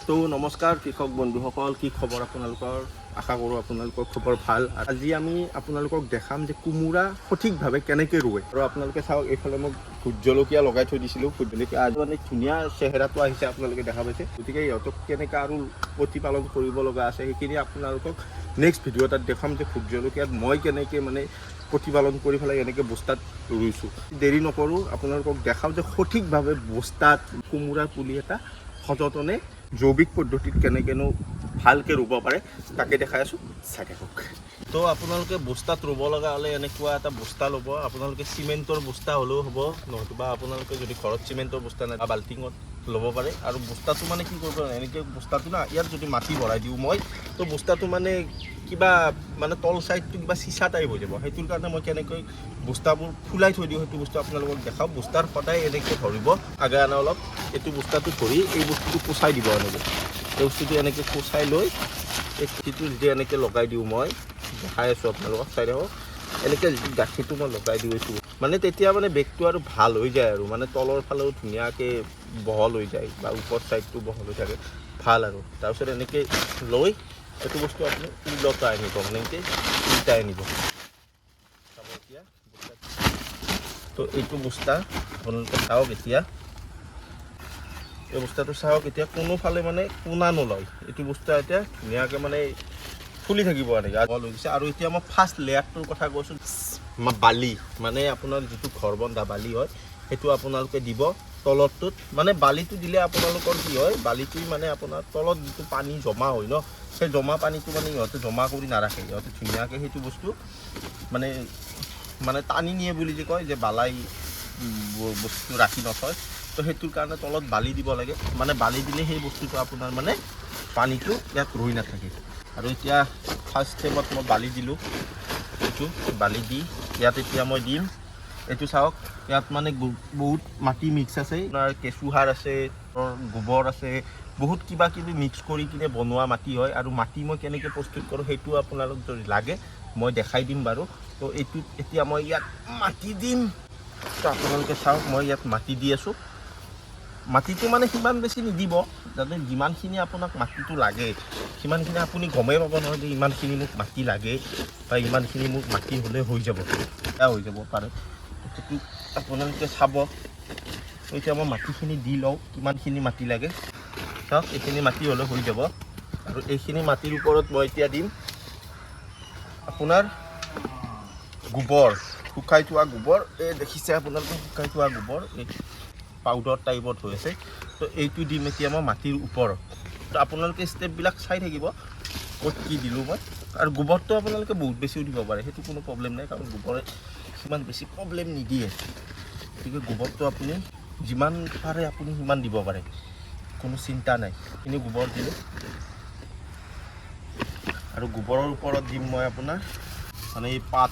তো নমস্কাৰ কৃষক বন্ধুসকল, কি খবৰ আপোনালোকৰ? আশা কৰোঁ আপোনালোকৰ খবৰ ভাল। আজি আমি আপোনালোকক দেখাম যে কোমোৰা সঠিকভাৱে কেনেকৈ ৰুৱে। আৰু আপোনালোকে চাওক, এইফালে মই ভোট জলকীয়া লগাই থৈ দিছিলোঁ। ভোট জলকীয়া আজি মানে ধুনীয়া চেহেৰাটো আহিছে, আপোনালোকে দেখা পাইছে। গতিকে ইহঁতক কেনেকৈ আৰু প্ৰতিপালন কৰিব লগা আছে সেইখিনি আপোনালোকক নেক্সট ভিডিঅ' এটাত দেখাম যে ভোট জলকীয়াত মই কেনেকৈ মানে প্ৰতিপালন কৰি পেলাই এনেকৈ বস্তাত ৰুইছোঁ। দেৰি নকৰোঁ, আপোনালোকক দেখাওঁ যে সঠিকভাৱে বস্তাত কোমোৰাৰ পুলি এটা সযতনে জৈৱিক পদ্ধতিত কেনেকৈনো ভালকৈ ৰুব পাৰে তাকে দেখাই আছোঁ, চাই থাকক। তো আপোনালোকে বস্তাত ৰুব লগা হ'লে এনেকুৱা এটা বস্তা ল'ব। আপোনালোকে চিমেণ্টৰ বস্তা হ'লেও হ'ব, নহয়বা আপোনালোকে যদি ঘৰত চিমেণ্টৰ বস্তা নাই বাল্টিঙত ল'ব পাৰে। আৰু বস্তাটো মানে কি কৰিব, এনেকৈ বস্তাটো না ইয়াত যদি মাটি ভৰাই দিওঁ মই, তো বস্তাটো মানে কিবা মানে তল চাইডটো কিবা চিচা টাইপ হৈ যাব। সেইটোৰ কাৰণে মই কেনেকৈ বস্তাবোৰ ফুলাই থৈ দিওঁ সেইটো বস্তু আপোনালোকক দেখাওঁ। বস্তাৰ সদায় এনেকৈ ধৰিব, আগে আনে অলপ, এইটো বস্তাটো ধৰি এই বস্তুটো কোচাই দিব। এনেকৈ এই বস্তুটো এনেকৈ কোচাই লৈ এই গাঁঠিটো যেতিয়া এনেকৈ লগাই দিওঁ, মই দেখাই আছোঁ আপোনালোকক, চাই থাকক। এনেকৈ গাঁঠিটো মই লগাই দিছোঁ মানে তেতিয়া মানে বেগটো আৰু ভাল হৈ যায় আৰু মানে তলৰ ফালেও ধুনীয়াকৈ বহল হৈ যায় বা ওপৰ ছাইডটো বহল হৈ থাকে, ভাল আৰু। তাৰপিছত এনেকৈ লৈ এইটো বস্তু আপুনি উল্টাই আনিব, মানে এনেকৈ উল্টাই আনিব। চাব এতিয়া তো এইটো বস্তা আপোনালোকে চাওক, এতিয়া এই বস্তাটো চাওক, এতিয়া কোনোফালে মানে কোনা নলয়। এইটো বস্তা এতিয়া ধুনীয়াকৈ মানে ফুলি থাকিব এনেকৈ লৈ গৈছে। আৰু এতিয়া মই ফাৰ্ষ্ট লেয়াৰটোৰ কথা কৈছোঁ, বালি মানে আপোনাৰ যিটো ঘৰ বন্ধা বালি হয় সেইটো আপোনালোকে দিব তলতটোত। মানে বালিটো দিলে আপোনালোকৰ কি হয়, বালিটো মানে আপোনাৰ তলত যিটো পানী জমা হয় ন, সেই জমা পানীটো মানে ইহঁতে জমা কৰি নাৰাখে। ইহঁতে ধুনীয়াকৈ সেইটো বস্তু মানে মানে টানি নিয়ে বুলি যে কয়, যে বালাই বস্তু ৰাখি নথয়। তো সেইটোৰ কাৰণে তলত বালি দিব লাগে। মানে বালি দিলে সেই বস্তুটো আপোনাৰ মানে পানীটো ইয়াত ৰৈ নাথাকে। আৰু এতিয়া ফাৰ্ষ্ট ষ্টেপত মই বালি দিলোঁ, এইটো বালি দি ইয়াত এতিয়া মই দিম, এইটো চাওক, ইয়াত মানে বহুত মাটি মিক্স আছে, আপোনাৰ কেঁচুসাৰ আছে, গোবৰ আছে, বহুত কিবা কিবি মিক্স কৰি কিনে বনোৱা মাটি হয়। আৰু মাটি মই কেনেকৈ প্ৰস্তুত কৰোঁ সেইটো আপোনালোক যদি লাগে মই দেখাই দিম বাৰু। তো এইটোত এতিয়া মই ইয়াত মাটি দিম। তো আপোনালোকে চাওক, মই ইয়াত মাটি দি আছোঁ। মাটিটো মানে সিমান বেছি নিদিব, যাতে যিমানখিনি আপোনাক মাটিটো লাগে সিমানখিনি আপুনি গমেই পাব নহয় যে ইমানখিনি মোক মাটি লাগে বা ইমানখিনি মোক মাটি হ'লে হৈ যাব, বেয়া হৈ যাব পাৰে। সেইটো আপোনালোকে চাব। এতিয়া মই মাটিখিনি দি লওঁ, কিমানখিনি মাটি লাগে চাওক, এইখিনি মাটি হ'লে হৈ যাব। আৰু এইখিনি মাটিৰ ওপৰত মই এতিয়া দিম আপোনাৰ গোবৰ, শুকাই থোৱা গোবৰ। এই দেখিছে আপোনালোকে শুকাই থোৱা গোবৰ, এই পাউডাৰ টাইপত হৈ আছে। তো এইটো দিম এতিয়া মই মাটিৰ ওপৰত। তো আপোনালোকে ষ্টেপবিলাক চাই থাকিব ক'ত কি দিলোঁ মই। আৰু গোবৰটো আপোনালোকে বহুত বেছিও দিব পাৰে, সেইটো কোনো প্ৰব্লেম নাই, কাৰণ গোবৰে সিমান বেছি প্ৰব্লেম নিদিয়ে। গতিকে গোবৰটো আপুনি যিমান পাৰে আপুনি সিমান দিব পাৰে, কোনো চিন্তা নাই। এইখিনি গোবৰ দিলোঁ। আৰু গোবৰৰ ওপৰত দিম মই আপোনাৰ মানে এই পাত,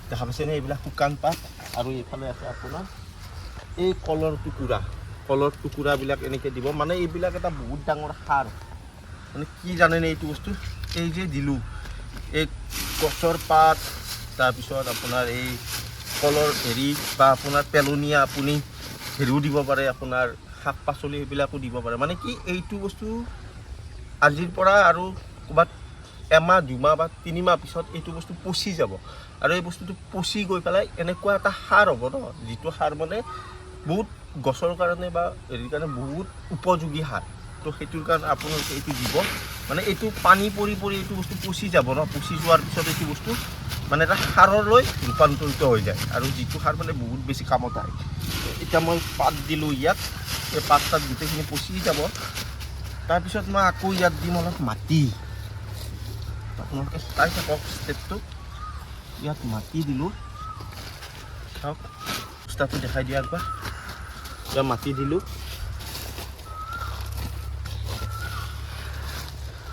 দেখা পাইছেনে, এইবিলাক শুকান পাত। আৰু এইফালে আছে আপোনাৰ এই কলৰ টুকুৰাবিলাক এনেকৈ দিব। মানে এইবিলাক এটা বহুত ডাঙৰ সাৰ, মানে কি জানেনে এইটো বস্তু, এই যে দিলোঁ এই গছৰ পাত, তাৰপিছত আপোনাৰ এই কলৰ হেৰি বা আপোনাৰ পেলনীয়া আপুনি হেৰিও দিব পাৰে, আপোনাৰ শাক পাচলি সেইবিলাকো দিব পাৰে। মানে কি এইটো বস্তু আজিৰ পৰা আৰু ক'ৰবাত এমাহ 2 মাহ বা 3 মাহ পিছত এইটো বস্তু পচি যাব। আৰু এই বস্তুটো পচি গৈ পেলাই এনেকুৱা এটা সাৰ হ'ব ন, যিটো সাৰ মানে বহুত গছৰ কাৰণে বা হেৰিৰ কাৰণে বহুত উপযোগী সাৰ। তো সেইটোৰ কাৰণে আপোনালোকে এইটো দিব। মানে এইটো পানী পৰি পৰি এইটো বস্তু পচি যাব ন, পচি যোৱাৰ পিছত এইটো বস্তু মানে এটা সাৰলৈ ৰূপান্তৰিত হৈ যায়, আৰু যিটো সাৰ মানে বহুত বেছি কামত আহে। এতিয়া মই পাত দিলোঁ ইয়াত, এই পাত তাত গোটেইখিনি পচি যাব। তাৰপিছত মই আকৌ ইয়াত দিম অলপ মাটি। আপোনালোকে চাই থাকক ষ্টেপটো, ইয়াত মাটি দিলোঁ, চাওক বস্তাটো দেখাই দিয়া একবাৰ। এতিয়া মাটি দিলোঁ,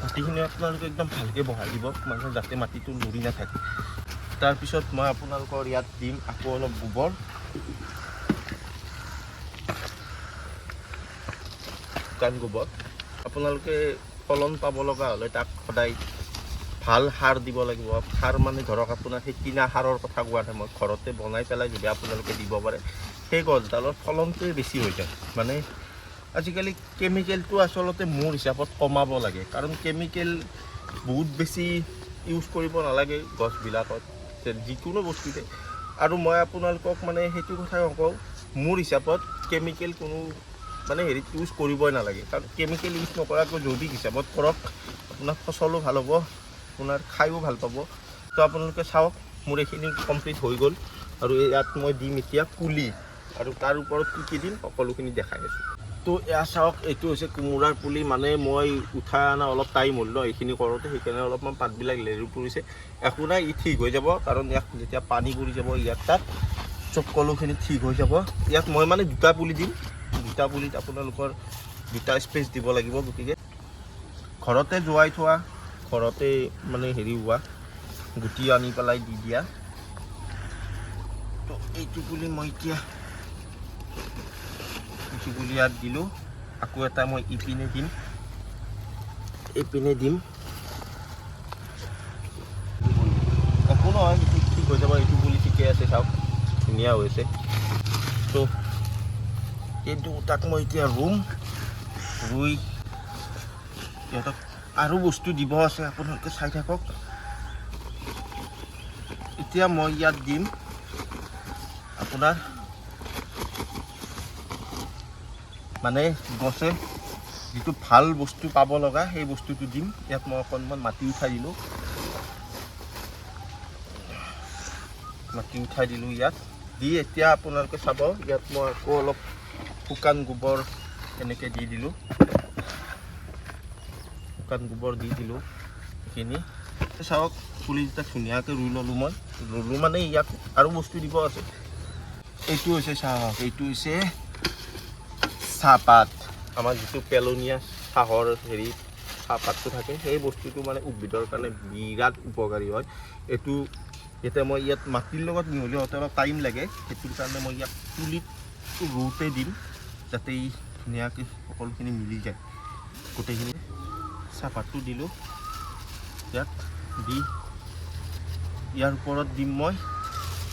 মাটিখিনি আপোনালোকে একদম ভালকৈ বহাই দিব, মানে যাতে মাটিটো লৰি নাথাকে। তাৰপিছত মই আপোনালোকৰ ইয়াত দিম আকৌ অলপ গোবৰ, শুকান গোবৰ। আপোনালোকে ফলন পাব লগা হ'লে তাক সদায় ভাল সাৰ দিব লাগিব। সাৰ মানে ধৰক আপোনাৰ সেই কিনা সাৰৰ কথা কোৱা নাই, মই ঘৰতে বনাই পেলাই যদি আপোনালোকে দিব পাৰে, সেই গছডালৰ ফলনটোৱে বেছি হৈ যায়। মানে আজিকালি কেমিকেলটো আচলতে মোৰ হিচাপত কমাব লাগে, কাৰণ কেমিকেল বহুত বেছি ইউজ কৰিব নালাগে গছবিলাকত, যিকোনো বস্তুতে। আৰু মই আপোনালোকক মানে সেইটো কথা নকওঁ, মোৰ হিচাপত কেমিকেল কোনো মানে হেৰিত ইউজ কৰিবই নালাগে, কাৰণ কেমিকেল ইউজ নকৰাকৈ জৈৱিক হিচাপত কৰক, আপোনাৰ ফচলো ভাল হ'ব, আপোনাৰ খায়ো ভাল পাব। তো আপোনালোকে চাওক, মোৰ এইখিনি কমপ্লিট হৈ গ'ল, আৰু ইয়াত মই দিম এতিয়া পুলি, আৰু তাৰ ওপৰত কি দিম সকলোখিনি দেখাই আছোঁ। তো এয়া চাওক, এইটো হৈছে কোমোৰাৰ পুলি। মানে মই উঠাই অনা অলপ টাইম হ'ল ন এইখিনি কৰোঁতে, সেইকাৰণে অলপমান পাতবিলাক লেৰু পৰিছে। একো নাই, ই ঠিক হৈ যাব, কাৰণ ইয়াত যেতিয়া পানী পৰি যাব ইয়াত তাত সকলোখিনি ঠিক হৈ যাব। ইয়াত মই মানে দুটা পুলি দিম, দুটা পুলিত আপোনালোকৰ দুটা স্পেচ দিব লাগিব। গতিকে ঘৰতে জোৱাই থোৱা, ঘৰতে মানে হেৰি হোৱা গুটি আনি পেলাই দি দিয়া। তো এইটো পুলি মই এতিয়া পুলি ইয়াত দিলোঁ, আকৌ এটা মই ইপিনে দিম, এইপিনে দিম। একো নহয়, ঠিক হৈ যাব। এইটো পুলি ঠিকে আছে, চাওক ধুনীয়া হৈছে। তো এই দুটাক মই এতিয়া ৰুই সিহঁতক আৰু বস্তু দিব আছে, আপোনালোকে চাই থাকক। এতিয়া মই ইয়াত দিম আপোনাৰ মানে গছে যিটো ভাল বস্তু পাব লগা সেই বস্তুটো দিম। ইয়াত মই অকণমান মাটি উঠাই দিলোঁ, ইয়াত দি এতিয়া আপোনালোকে চাব, ইয়াত মই আকৌ অলপ শুকান গোবৰ এনেকৈ দি দিলোঁ, এইখিনি চাওক। পুলি যেতিয়া ধুনীয়াকৈ ৰুই ল'লোঁ, মই ৰুলোঁ মানে ইয়াত আৰু বস্তু দিব আছে। এইটো হৈছে চাওক, এইটো হৈছে চাহপাত। আমাৰ যিটো পেলনীয়া চাহৰ হেৰি চাহপাতটো থাকে, সেই বস্তুটো মানে উদ্ভিদৰ কাৰণে বিৰাট উপকাৰী হয়। এইটো এতিয়া মই ইয়াত মাটিৰ লগত মিহলি হওঁতে অলপ টাইম লাগে, সেইটোৰ কাৰণে মই ইয়াত পুলিত ৰুওঁতে দিম, যাতে ই ধুনীয়াকৈ সকলোখিনি মিলি যায়। গোটেইখিনি চাহপাতটো দিলোঁ ইয়াত দি, ইয়াৰ ওপৰত দিম মই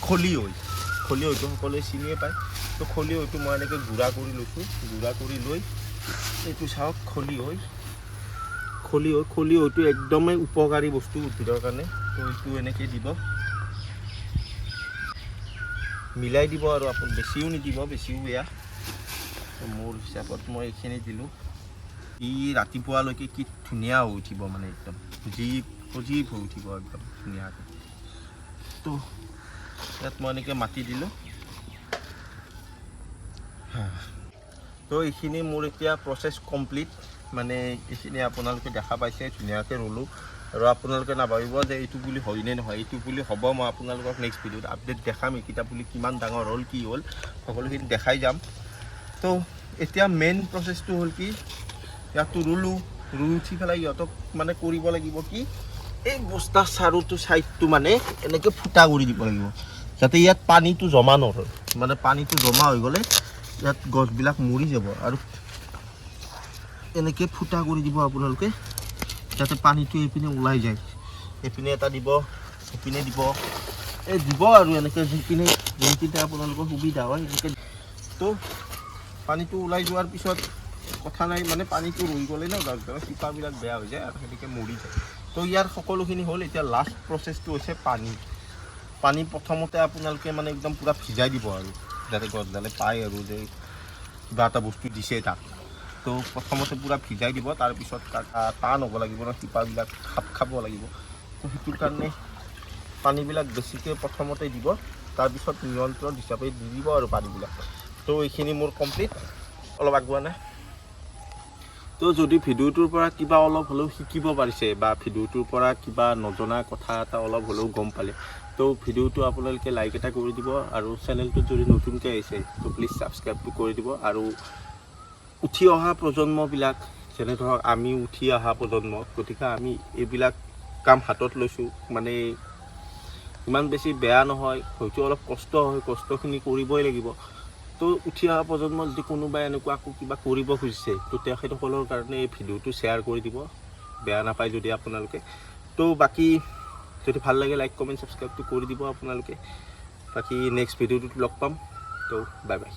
খলিহৈ। খলিহৈটো সকলোৱে চিনিয়ে পায়। তো খলিহৈটো মই এনেকৈ গুড়া কৰি লৈছোঁ, গুড়া কৰি লৈ এইটো চাওক খলিহৈটো একদমেই উপকাৰী বস্তু উদ্ভিদৰ কাৰণে। তো এইটো এনেকৈ দিব, মিলাই দিব, আৰু আপুনি বেছিও নিদিব, বেছিও বেয়া। মোৰ হিচাপত মই এইখিনি দিলোঁ। ই ৰাতিপুৱালৈকে কি ধুনীয়া হৈ উঠিব, মানে একদম সজীৱ হৈ উঠিব একদম ধুনীয়াকৈ। তো ইয়াত মই এনেকৈ মাটি দিলোঁ। তো এইখিনি মোৰ এতিয়া প্ৰচেছ কমপ্লিট। মানে এইখিনি আপোনালোকে দেখা পাইছে, ধুনীয়াকৈ ৰুলোঁ। আৰু আপোনালোকে নাভাবিব যে এইটো পুলি হয়নে নহয়, এইটো পুলি হ'ব। মই আপোনালোকক নেক্সট ভিডিঅ'ত আপডেট দেখাম, এইকেইটা পুলি কিমান ডাঙৰ হ'ল, কি হ'ল, সকলোখিনি দেখাই যাম। তো এতিয়া মেইন প্ৰচেছটো হ'ল কি, ইয়াততো ৰুই উঠি পেলাই ইহঁতক মানে কৰিব লাগিব কি, এই বস্তাৰ চাৰুটো ছাইডটো মানে এনেকৈ ফুটা কৰি দিব লাগিব, যাতে ইয়াত পানীটো জমা নহয়। মানে পানীটো জমা হৈ গ'লে ইয়াত গছবিলাক মৰি যাব। আৰু এনেকৈ ফুটা কৰি দিব আপোনালোকে, যাতে পানীটো এইপিনে ওলাই যায়। এইপিনে এটা দিব, এইপিনে দিব, দিব আৰু এনেকৈ যিপিনে আপোনালোকৰ সুবিধা হয় এনেকৈ। তো পানীটো ওলাই যোৱাৰ পিছত কথা নাই, মানে পানীটো ৰৈ গ'লে ন গছডালৰ শিপাবিলাক বেয়া হৈ যায় আৰু সেনেকৈ মৰি যায়। তো ইয়াৰ সকলোখিনি হ'ল। এতিয়া লাষ্ট প্ৰচেছটো হৈছে পানী প্ৰথমতে আপোনালোকে মানে একদম পূৰা ভিজাই দিব, আৰু যাতে গছডালে পায় আৰু যে কিবা এটা বস্তু দিছে তাক। তো প্ৰথমতে পূৰা ভিজাই দিব, তাৰপিছত টান হ'ব লাগিব ন, শিপাবিলাক খাপ লাগিব। তো সেইটোৰ কাৰণে পানীবিলাক বেছিকৈ প্ৰথমতে দিব, তাৰপিছত নিয়ন্ত্ৰণ হিচাপে দি দিব আৰু পানীবিলাক। তো এইখিনি মোৰ কমপ্লিট, অলপ আগুৱা নাই। তো যদি ভিডিঅ'টোৰ পৰা কিবা অলপ হ'লেও শিকিব পাৰিছে, বা ভিডিঅ'টোৰ পৰা কিবা নজনা কথা এটা অলপ হ'লেও গম পালে, তো ভিডিঅ'টো আপোনালোকে লাইক এটা কৰি দিব। আৰু চেনেলটোত যদি নতুনকৈ আহিছে তো প্লিজ ছাবস্ক্ৰাইবটো কৰি দিব। আৰু উঠি অহা প্ৰজন্মবিলাক, যেনে ধৰক আমি উঠি অহা প্ৰজন্ম, গতিকে আমি এইবিলাক কাম হাতত লৈছোঁ। মানে ইমান বেছি বেয়া নহয়, হয়তো অলপ কষ্ট হয়, কষ্টখিনি কৰিবই লাগিব। তো উঠি অহা প্ৰজন্ম যদি কোনোবাই এনেকুৱা আকৌ কিবা কৰিব খুজিছে, তো তেখেতসকলৰ কাৰণে এই ভিডিঅ'টো শ্বেয়াৰ কৰি দিব, বেয়া নাপায় যদি আপোনালোকে। তো বাকী যদি ভাল লাগে লাইক কমেণ্ট ছাবস্ক্ৰাইবটো কৰি দিব আপোনালোকে। বাকী নেক্সট ভিডিঅ'টোত লগ পাম। তো বাই বাই।